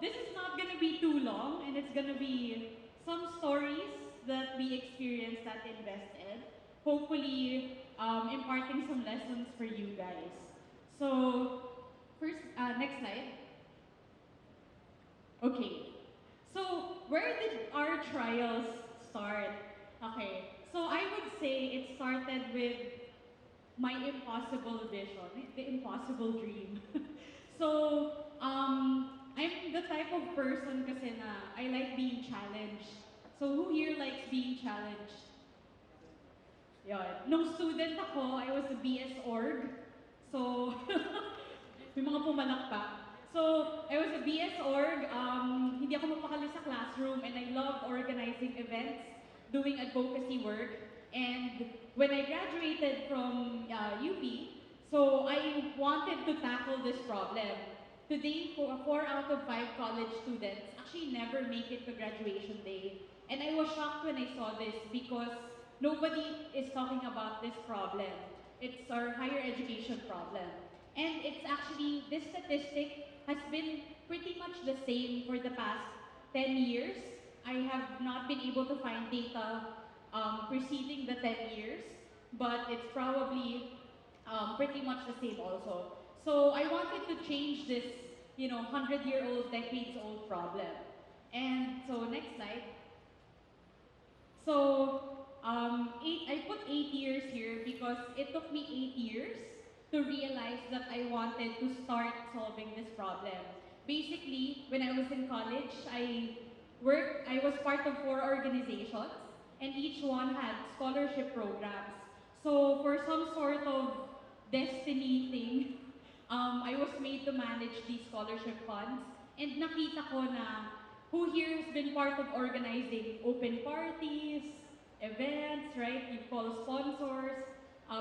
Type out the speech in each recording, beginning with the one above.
this is not gonna be too long, and it's gonna be some stories that we experienced at InvestEd, hopefully imparting some lessons for you guys. So, first, next slide. Okay, so where did our trials start? Okay, so I would say it started with my impossible vision, the impossible dream. So, I'm the type of person kasi na I like being challenged. So, who here likes being challenged? Yun. Nung student ako, I was a BS org. So, may mga pumalak pa. So, I was a BS org. Hindi ako mapakali sa classroom, and I loved organizing events, doing advocacy work. And when I graduated from UP, so I wanted to tackle this problem. Today, 4 out of 5 college students actually never make it to graduation day. And I was shocked when I saw this because nobody is talking about this problem. It's our higher education problem. And it's actually, this statistic has been pretty much the same for the past 10 years. I have not been able to find data preceding the 10 years, but it's probably pretty much the same also. So I wanted to change this, 100-year-old, decades-old problem. And so next slide. So I put 8 years here because it took me 8 years to realize that I wanted to start solving this problem. Basically, when I was in college, I was part of 4 organizations, and each one had scholarship programs. So for some sort of destiny thing, I was made to manage these scholarship funds, and nakita ko na who here has been part of organizing open parties, events, right? You call sponsors,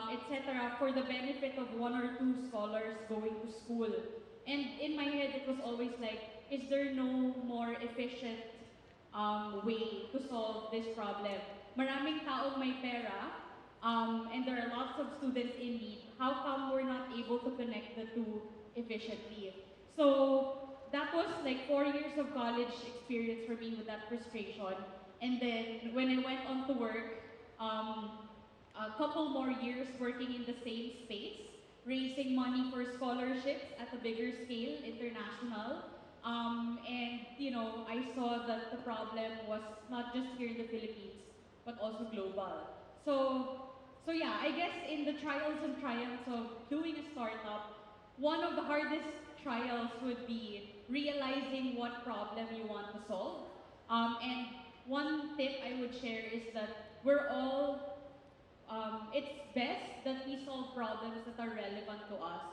etc., for the benefit of 1 or 2 scholars going to school. And in my head, it was always like, is there no more efficient way to solve this problem? Maraming taong may pera, and there are lots of students in need. How come we're not able to connect the two efficiently? So that was like 4 years of college experience for me with that frustration. And then when I went on to work, a couple more years working in the same space, raising money for scholarships at a bigger scale, international. And I saw that the problem was not just here in the Philippines, but also global. So yeah, I guess in the trials and triumphs of doing a startup, one of the hardest trials would be realizing what problem you want to solve. And one tip I would share is that it's best that we solve problems that are relevant to us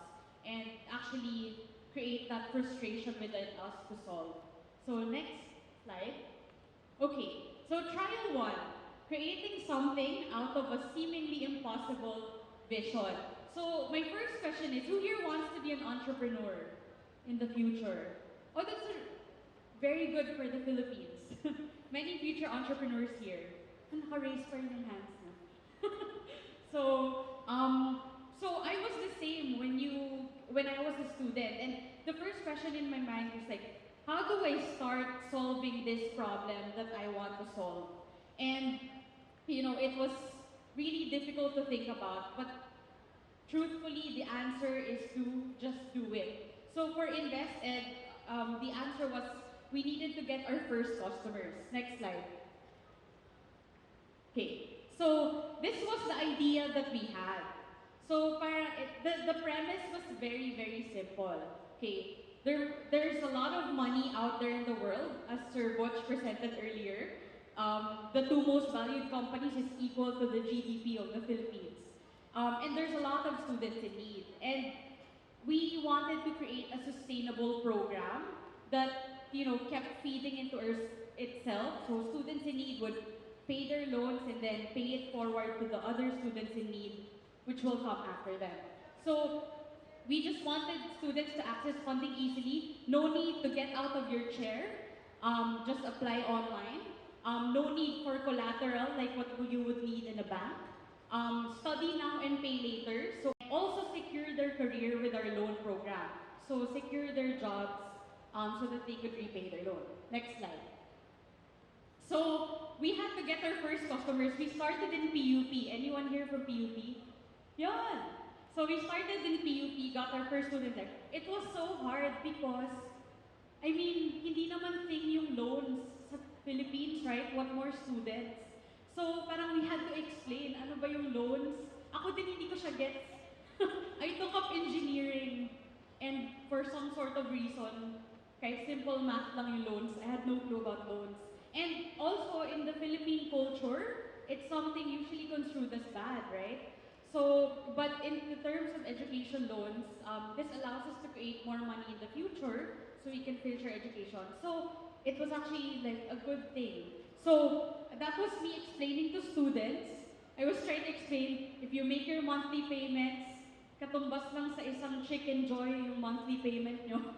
and actually create that frustration within us to solve. So next slide. Okay, so trial 1, creating something out of a seemingly impossible vision. So my first question is, who here wants to be an entrepreneur in the future? Oh, that's very good for the Philippines. Many future entrepreneurs here. Naka-raise pa rin yung hands na. So I was the same when I was a student, and the first question in my mind was like, how do I start solving this problem that I want to solve? And it was really difficult to think about, but truthfully, the answer is to just do it. So for InvestEd, the answer was we needed to get our first customers. Next slide. Okay, so this was the idea that we had. So the premise was very, very simple. Okay, there's a lot of money out there in the world, as Sir Butch presented earlier. The 2 most valued companies is equal to the GDP of the Philippines. And there's a lot of students in need. And we wanted to create a sustainable program that kept feeding into itself. So students in need would pay their loans and then pay it forward to the other students in need, which will come after them. So we just wanted students to access funding easily. No need to get out of your chair. Just apply online. No need for collateral like what you would need in a bank. Study now and pay later. So also secure their career with our loan program. So secure their jobs so that they could repay their loan. Next slide. So we had to get our first customers. We started in PUP. Anyone here from PUP? Yeah. So we started in PUP, got our first student there. It was so hard because, I mean, hindi naman thing yung loans sa Philippines, right? What more students? So parang we had to explain, ano ba yung loans? Ako din hindi ko siya gets. I took up engineering and for some sort of reason, kahit simple math lang yung loans, I had no clue about loans. And also in the Philippine culture, it's something usually construed as bad, right? So, but in the terms of education loans, this allows us to create more money in the future so we can finish our education. So, it was actually like a good thing. So, that was me explaining to students. I was trying to explain, if you make your monthly payments, katumbas lang sa isang chicken joy yung monthly payment nyo.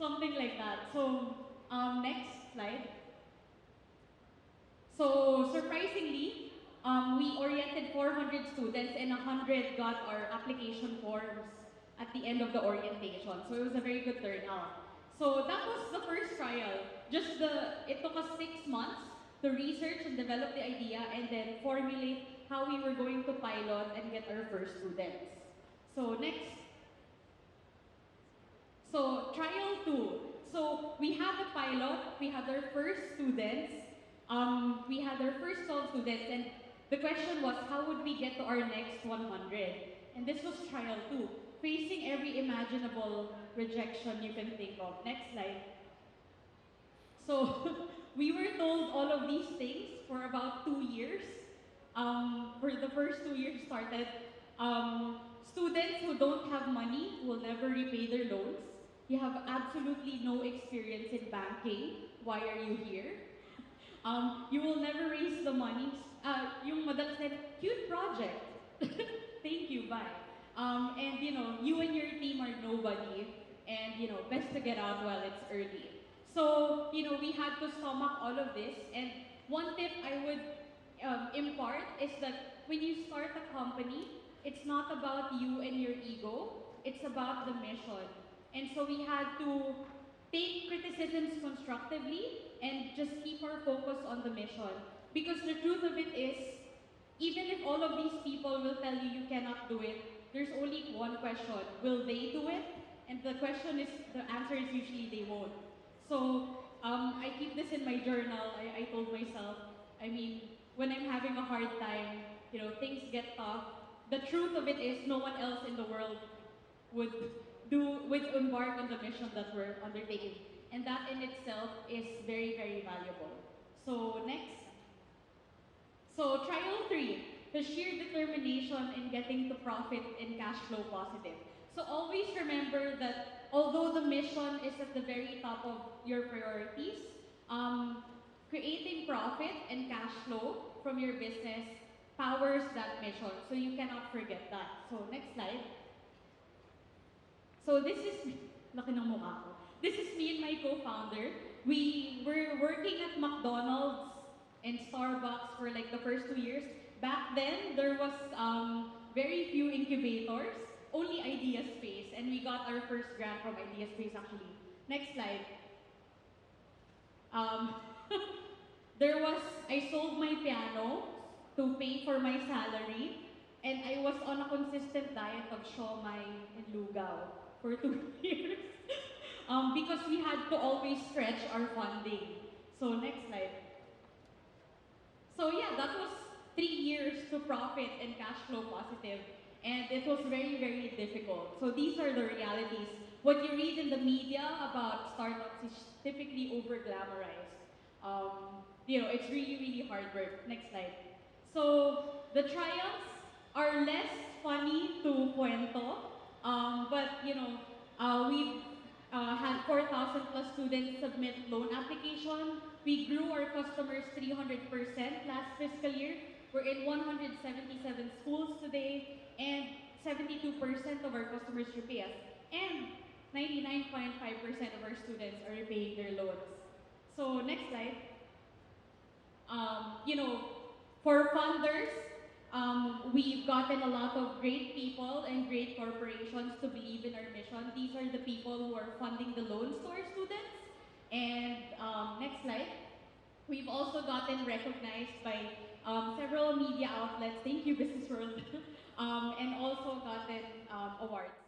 Something like that. So, next slide. So, surprisingly, we oriented 400 students and 100 got our application forms at the end of the orientation. So it was a very good turnout. So that was the first trial. It took us 6 months to research and develop the idea and then formulate how we were going to pilot and get our first students. So next. So trial 2. So we had a pilot, we had our first students, we had our first 12 students, and the question was, how would we get to our next 100? And this was trial 2, facing every imaginable rejection you can think of. Next slide. So we were told all of these things for about 2 years. For the first 2 years started, students who don't have money will never repay their loans. You have absolutely no experience in banking. Why are you here? You will never raise the money. Yung madam said, cute project. Thank you, bye. And you and your team are nobody. And best to get out while it's early. So, we had to stomach all of this. And one tip I would impart is that when you start a company, it's not about you and your ego. It's about the mission. And so we had to take criticisms constructively and just keep our focus on the mission. Because the truth of it is, even if all of these people will tell you you cannot do it, there's only one question. Will they do it? And the answer is usually they won't. So I keep this in my journal. I told myself, when I'm having a hard time, things get tough. The truth of it is no one else in the world would embark on the mission that we're undertaking. And that in itself is very, very valuable. So next. So trial 3, the sheer determination in getting to profit and cash flow positive. So always remember that although the mission is at the very top of your priorities, creating profit and cash flow from your business powers that mission. So you cannot forget that. So next slide. So this is, laki ng mukha ko. This is me and my co-founder. We were working at McDonald's and Starbucks for like the first 2 years. Back then, there was very few incubators, only Idea Space, and we got our first grant from Idea Space actually. Next slide. I sold my piano to pay for my salary, and I was on a consistent diet of siomai and lugaw for 2 years because we had to always stretch our funding. So next slide. So yeah, that was 3 years to profit and cash flow positive, and it was very, very difficult. So these are the realities. What you read in the media about startups is typically over-glamorized. It's really, really hard work. Next slide. So the triumphs are less funny to cuento, but we've had 4,000 plus students submit loan application. We grew our customers 300% last fiscal year. We're in 177 schools today, and 72% of our customers repay us, and 99.5% of our students are repaying their loans. So next slide. For funders, we've gotten a lot of great people and great corporations to believe in our mission. These are the people who are funding the loans to our We've also gotten recognized by several media outlets. Thank you, BusinessWorld. And also gotten awards.